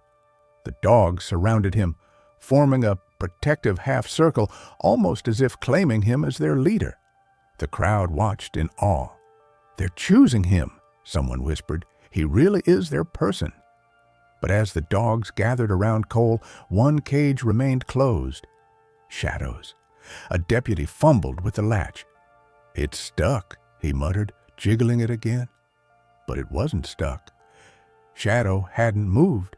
The dogs surrounded him, forming a protective half-circle, almost as if claiming him as their leader. The crowd watched in awe. "They're choosing him," someone whispered. "He really is their person." But as the dogs gathered around Cole, one cage remained closed. Shadows. A deputy fumbled with the latch. "It's stuck," he muttered, jiggling it again. But it wasn't stuck. Shadow hadn't moved.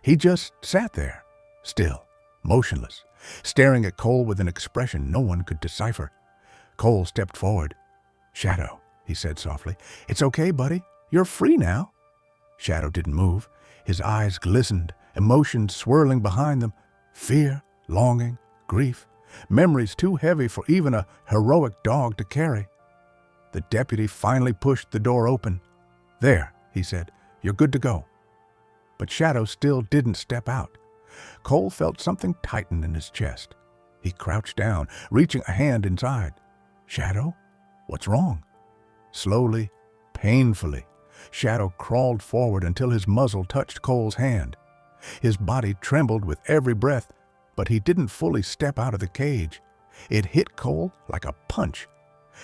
He just sat there, still, motionless, staring at Cole with an expression no one could decipher. Cole stepped forward. "Shadow," he said softly, "it's okay, buddy. You're free now." Shadow didn't move. His eyes glistened, emotions swirling behind them. Fear, longing, grief, memories too heavy for even a heroic dog to carry. The deputy finally pushed the door open. "There," he said, You're good to go." But Shadow still didn't step out. Cole felt something tighten in his chest. He crouched down, reaching a hand inside. "Shadow? What's wrong?" Slowly, painfully, Shadow crawled forward until his muzzle touched Cole's hand. His body trembled with every breath, but he didn't fully step out of the cage. It hit Cole like a punch.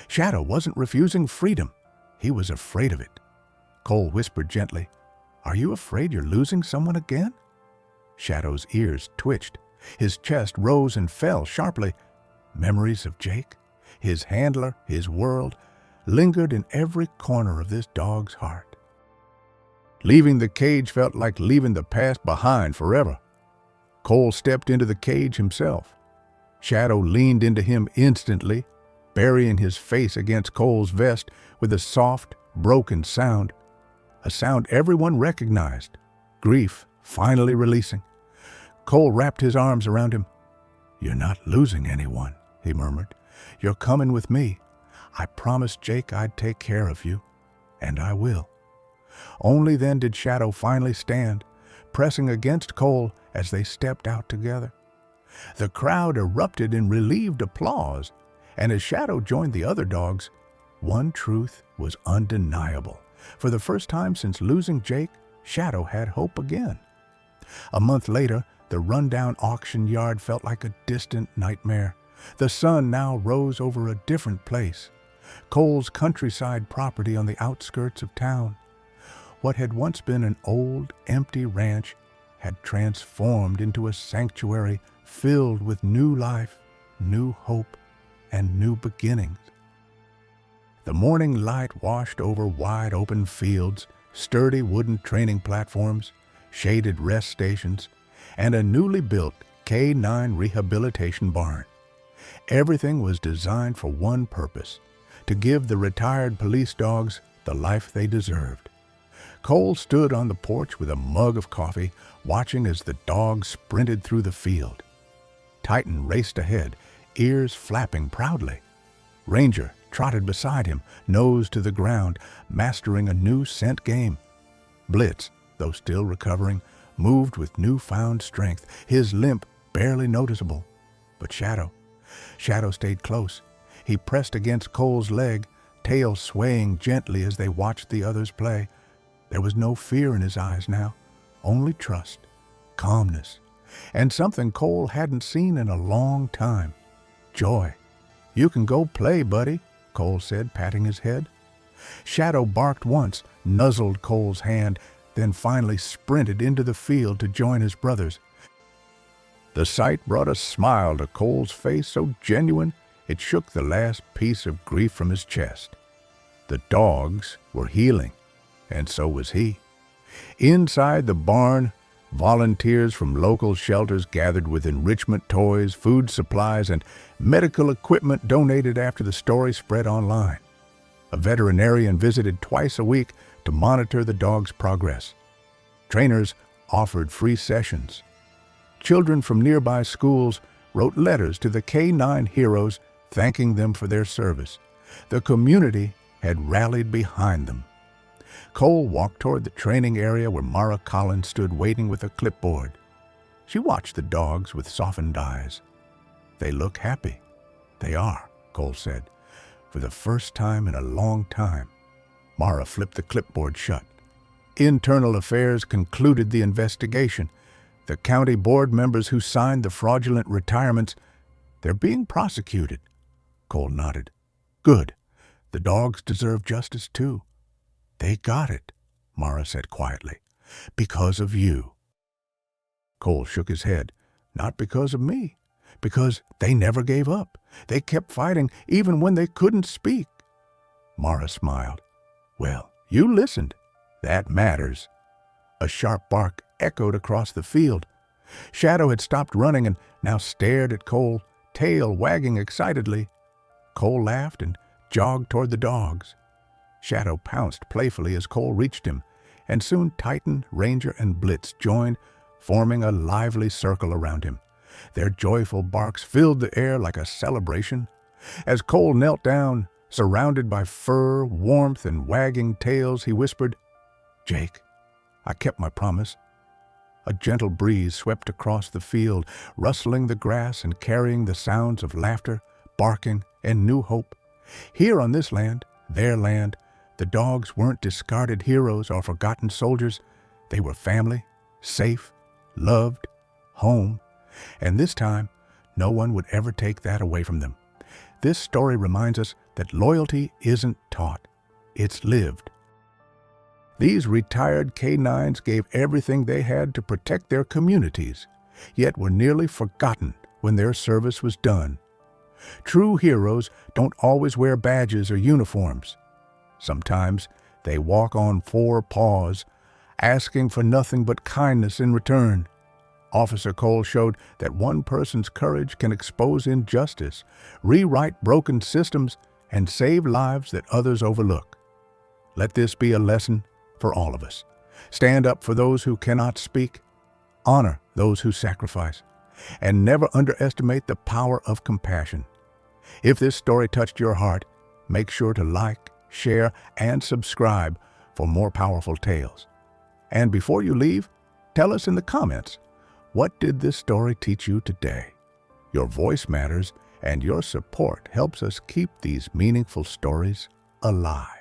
Shadow wasn't refusing freedom. He was afraid of it. Cole whispered gently, "Are you afraid you're losing someone again?" Shadow's ears twitched. His chest rose and fell sharply. Memories of Jake, his handler, his world, lingered in every corner of this dog's heart. Leaving the cage felt like leaving the past behind forever. Cole stepped into the cage himself. Shadow leaned into him instantly, burying his face against Cole's vest with a soft, broken sound. A sound everyone recognized, grief finally releasing. Cole wrapped his arms around him. "You're not losing anyone," he murmured. "You're coming with me. I promised Jake I'd take care of you, and I will." Only then did Shadow finally stand, pressing against Cole as they stepped out together. The crowd erupted in relieved applause, and as Shadow joined the other dogs, one truth was undeniable. For the first time since losing Jake, Shadow had hope again. A month later, the rundown auction yard felt like a distant nightmare. The sun now rose over a different place, Cole's countryside property on the outskirts of town. What had once been an old, empty ranch had transformed into a sanctuary filled with new life, new hope, and new beginnings. The morning light washed over wide-open fields, sturdy wooden training platforms, shaded rest stations, and a newly built K9 rehabilitation barn. Everything was designed for one purpose: to give the retired police dogs the life they deserved. Cole stood on the porch with a mug of coffee, watching as the dogs sprinted through the field. Titan raced ahead, ears flapping proudly. Ranger trotted beside him, nose to the ground, mastering a new scent game. Blitz, though still recovering, moved with newfound strength, his limp barely noticeable. But Shadow stayed close. He pressed against Cole's leg, tail swaying gently as they watched the others play. There was no fear in his eyes now, only trust, calmness, and something Cole hadn't seen in a long time: joy. "You can go play, buddy," Cole said, patting his head. Shadow barked once, nuzzled Cole's hand, then finally sprinted into the field to join his brothers. The sight brought a smile to Cole's face so genuine it shook the last piece of grief from his chest. The dogs were healing, and so was he. Inside the barn, volunteers from local shelters gathered with enrichment toys, food supplies, and medical equipment donated after the story spread online. A veterinarian visited twice a week to monitor the dog's progress. Trainers offered free sessions. Children from nearby schools wrote letters to the K9 heroes thanking them for their service. The community had rallied behind them. Cole walked toward the training area where Mara Collins stood waiting with a clipboard. She watched the dogs with softened eyes. "They look happy." "They are," Cole said, "for the first time in a long time." Mara flipped the clipboard shut. Internal Affairs concluded the investigation. The county board members who signed the fraudulent retirements, they're being prosecuted. Cole nodded. "Good. The dogs deserve justice too." "They got it," Mara said quietly, "because of you." Cole shook his head. "Not because of me. Because they never gave up. They kept fighting even when they couldn't speak." Mara smiled. "Well, you listened. That matters." A sharp bark echoed across the field. Shadow had stopped running and now stared at Cole, tail wagging excitedly. Cole laughed and jogged toward the dogs. Shadow pounced playfully as Cole reached him, and soon Titan, Ranger, and Blitz joined, forming a lively circle around him. Their joyful barks filled the air like a celebration. As Cole knelt down, surrounded by fur, warmth, and wagging tails, he whispered, "Jake, I kept my promise. A gentle breeze swept across the field, rustling the grass and carrying the sounds of laughter, barking, and new hope. Here on this land, their land, the dogs weren't discarded heroes or forgotten soldiers. They were family, safe, loved, home. And this time, no one would ever take that away from them. This story reminds us that loyalty isn't taught, it's lived. These retired canines gave everything they had to protect their communities, yet were nearly forgotten when their service was done. True heroes don't always wear badges or uniforms. Sometimes they walk on four paws, asking for nothing but kindness in return. Officer Cole showed that one person's courage can expose injustice, rewrite broken systems, and save lives that others overlook. Let this be a lesson for all of us. Stand up for those who cannot speak, honor those who sacrifice, and never underestimate the power of compassion. If this story touched your heart, make sure to like, share, and subscribe for more powerful tales. And before you leave, tell us in the comments, what did this story teach you today? Your voice matters, and your support helps us keep these meaningful stories alive.